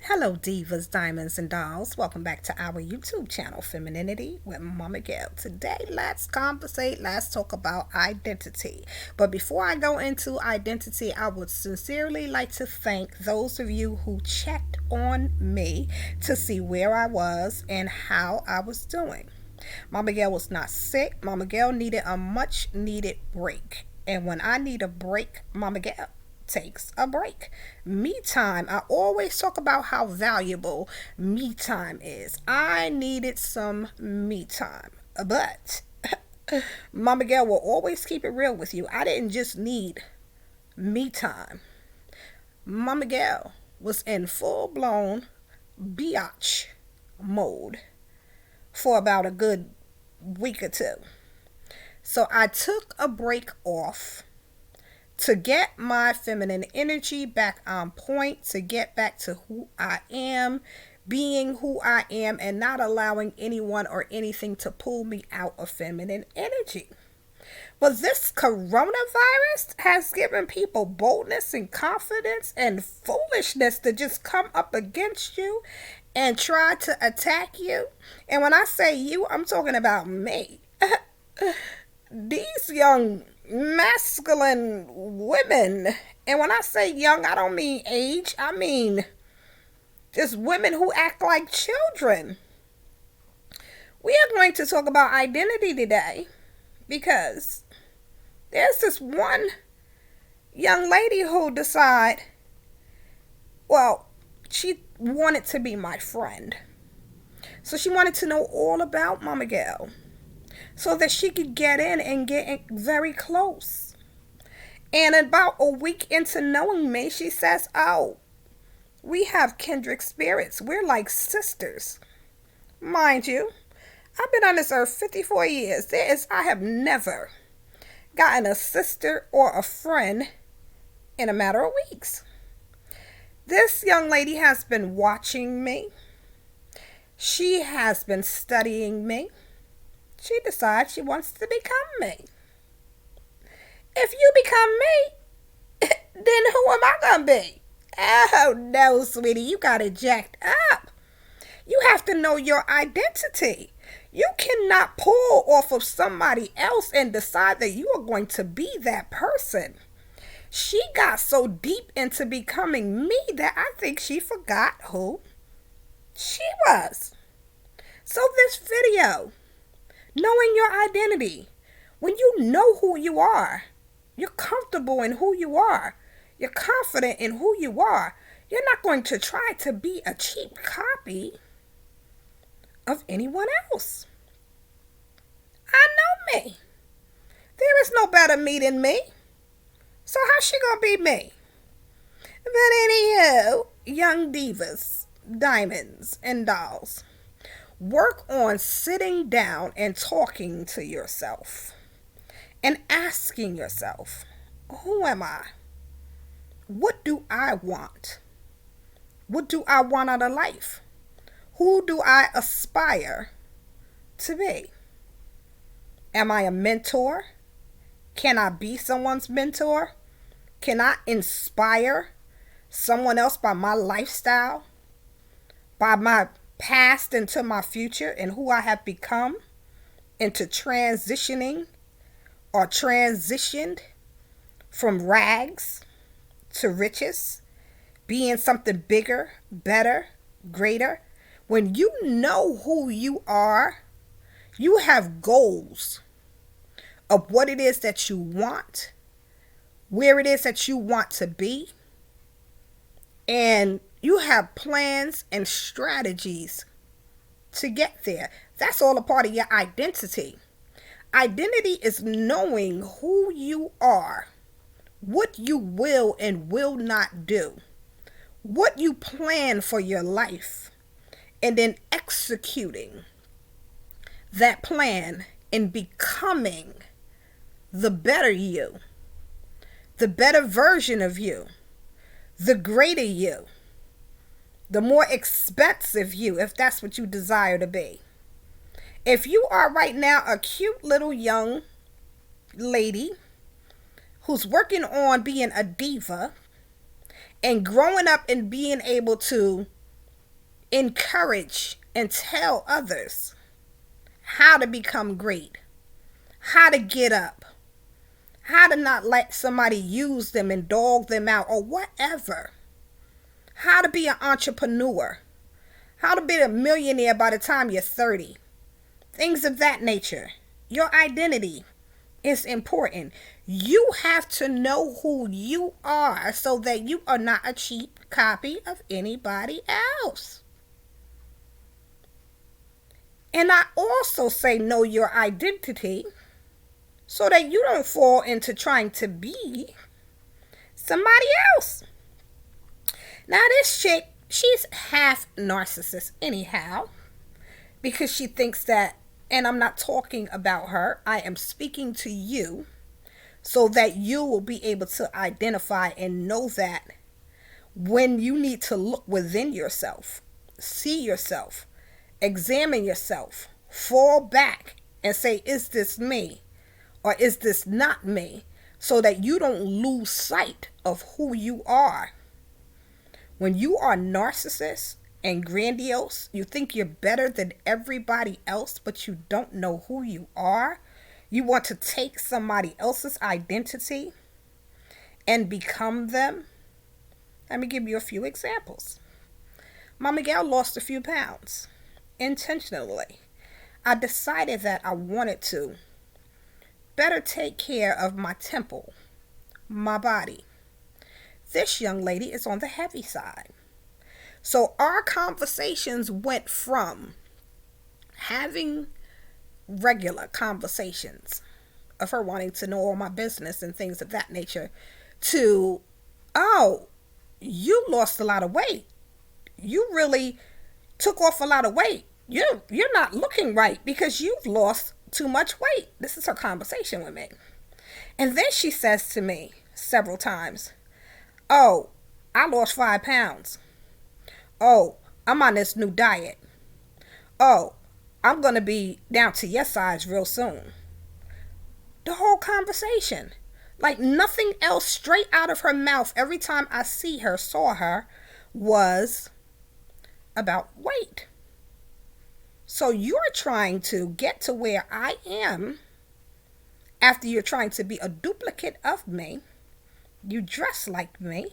Hello, divas, diamonds, and dolls. Welcome back to our YouTube channel, Femininity with Momma Gail. Today, let's conversate. Let's talk about identity. But before I go into identity, I would sincerely like to thank those of you who checked on me to see where I was and how I was doing. Mama Gail was not sick. Mama Gail needed a much needed break. And when I need a break, Mama Gail takes a break. Me time. I always talk about how valuable me time is. I needed some me time. But Mama Gail will always keep it real with you. I didn't just need me time. Mama Gail was in full blown biatch mode for about a good week or two. So I took a break off to get my feminine energy back on point, to get back to who I am, being who I am, and not allowing anyone or anything to pull me out of feminine energy. But this coronavirus has given people boldness and confidence and foolishness to just come up against you and try to attack you. And when I say you, I'm talking about me. These young masculine women, and when I say young, I don't mean age, I mean just women who act like children. We are going to talk about identity today because there's this one young lady who decided, well, she wanted to be my friend. So she wanted to know all about Mama Gail so that she could get in and get very close. And about a week into knowing me, she says, oh, we have kindred spirits. We're like sisters. Mind you, I've been on this earth 54 years. I have never gotten a sister or a friend in a matter of weeks. This young lady has been watching me. She has been studying me. She decides she wants to become me. If you become me, then who am I going to be? Oh, no, sweetie, you got it jacked up. You have to know your identity. You cannot pull off of somebody else and decide that you are going to be that person. She got so deep into becoming me that I think she forgot who she was. So this video, knowing your identity, when you know who you are, you're comfortable in who you are, you're confident in who you are, you're not going to try to be a cheap copy of anyone else. I know me. There is no better me than me. So how's she gonna be me? But anywho, young divas, diamonds, and dolls, work on sitting down and talking to yourself and asking yourself, who am I? What do I want? What do I want out of life? Who do I aspire to be? Am I a mentor? Can I be someone's mentor? Can I inspire someone else by my lifestyle, by my past into my future and who I have become, into transitioning or transitioned from rags to riches, being something bigger, better, greater? When you know who you are, you have goals of what it is that you want, where it is that you want to be, and you have plans and strategies to get there. That's all a part of your identity. Identity is knowing who you are, what you will and will not do, what you plan for your life, and then executing that plan and becoming the better you, the better version of you, the greater you, the more expensive you, if that's what you desire to be. If you are right now a cute little young lady who's working on being a diva and growing up and being able to encourage and tell others how to become great, how to get up, how to not let somebody use them and dog them out or whatever, how to be an entrepreneur, how to be a millionaire by the time you're 30, things of that nature. Your identity is important. You have to know who you are so that you are not a cheap copy of anybody else. And I also say know your identity so that you don't fall into trying to be somebody else. Now this chick, she's half narcissist anyhow, because she thinks that, and I'm not talking about her, I am speaking to you so that you will be able to identify and know that when you need to look within yourself, see yourself, examine yourself, fall back and say, is this me or is this not me? So that you don't lose sight of who you are. When you are narcissist and grandiose, you think you're better than everybody else, but you don't know who you are. You want to take somebody else's identity and become them. Let me give you a few examples. Mama Gail lost a few pounds intentionally. I decided that I wanted to better take care of my temple, my body. This young lady is on the heavy side. So our conversations went from having regular conversations of her wanting to know all my business and things of that nature to, oh, you lost a lot of weight. You really took off a lot of weight. You're not looking right because you've lost too much weight. This is her conversation with me. And then she says to me several times, oh, I lost 5 pounds. Oh, I'm on this new diet. Oh, I'm going to be down to your size real soon. The whole conversation. Like nothing else straight out of her mouth every time I saw her was about weight. So you're trying to get to where I am after you're trying to be a duplicate of me. You dress like me,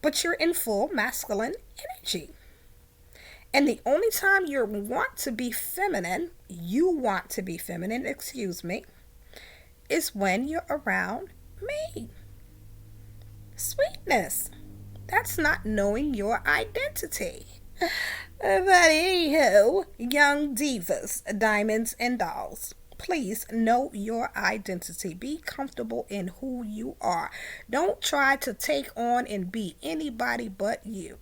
but you're in full masculine energy. And the only time you want to be feminine, is when you're around me. Sweetness. That's not knowing your identity. But anywho, young divas, diamonds and dolls, please know your identity. Be comfortable in who you are. Don't try to take on and be anybody but you.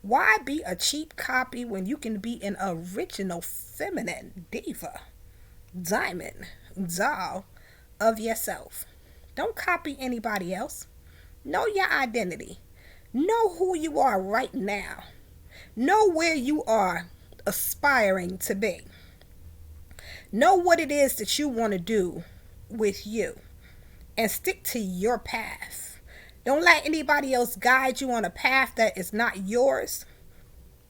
Why be a cheap copy when you can be an original feminine diva, diamond, doll of yourself? Don't copy anybody else. Know your identity. Know who you are right now. Know where you are aspiring to be. Know what it is that you want to do with you and stick to your path. Don't let anybody else guide you on a path that is not yours.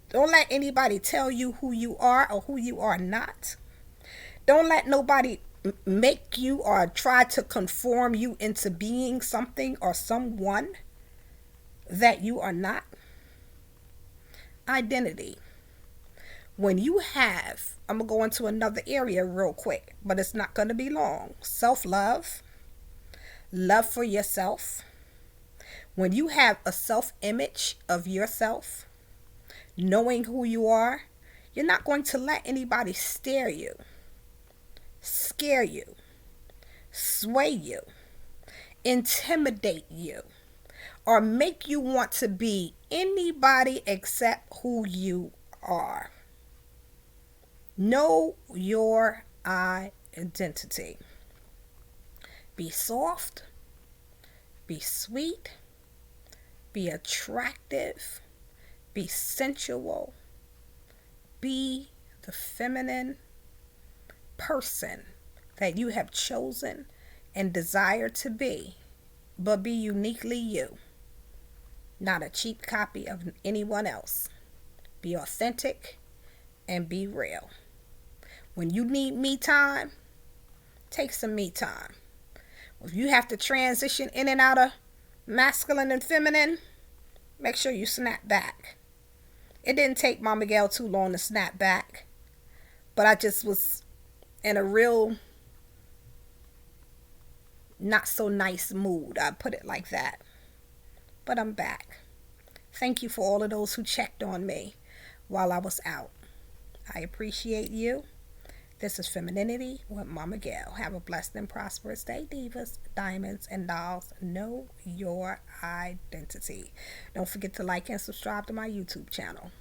Don't let anybody tell you who you are or who you are not. Don't let nobody make you or try to conform you into being something or someone that you are not. Identity. When you have, I'm going to go into another area real quick, but it's not going to be long. Self-love, love for yourself. When you have a self-image of yourself, knowing who you are, you're not going to let anybody stare you, scare you, sway you, intimidate you, or make you want to be anybody except who you are. Know your identity. Be soft, be sweet, be attractive, be sensual, be the feminine person that you have chosen and desire to be, but be uniquely you, not a cheap copy of anyone else. be authentic, and be real. When you need me time, take some me time. If you have to transition in and out of masculine and feminine, make sure you snap back. It didn't take Mama Gail too long to snap back, but I just was in a real not so nice mood. I put it like that. But I'm back. Thank you for all of those who checked on me while I was out. I appreciate you. This is Femininity with Mama Gail. Have a blessed and prosperous day, divas, diamonds, and dolls. Know your identity. Don't forget to like and subscribe to my YouTube channel.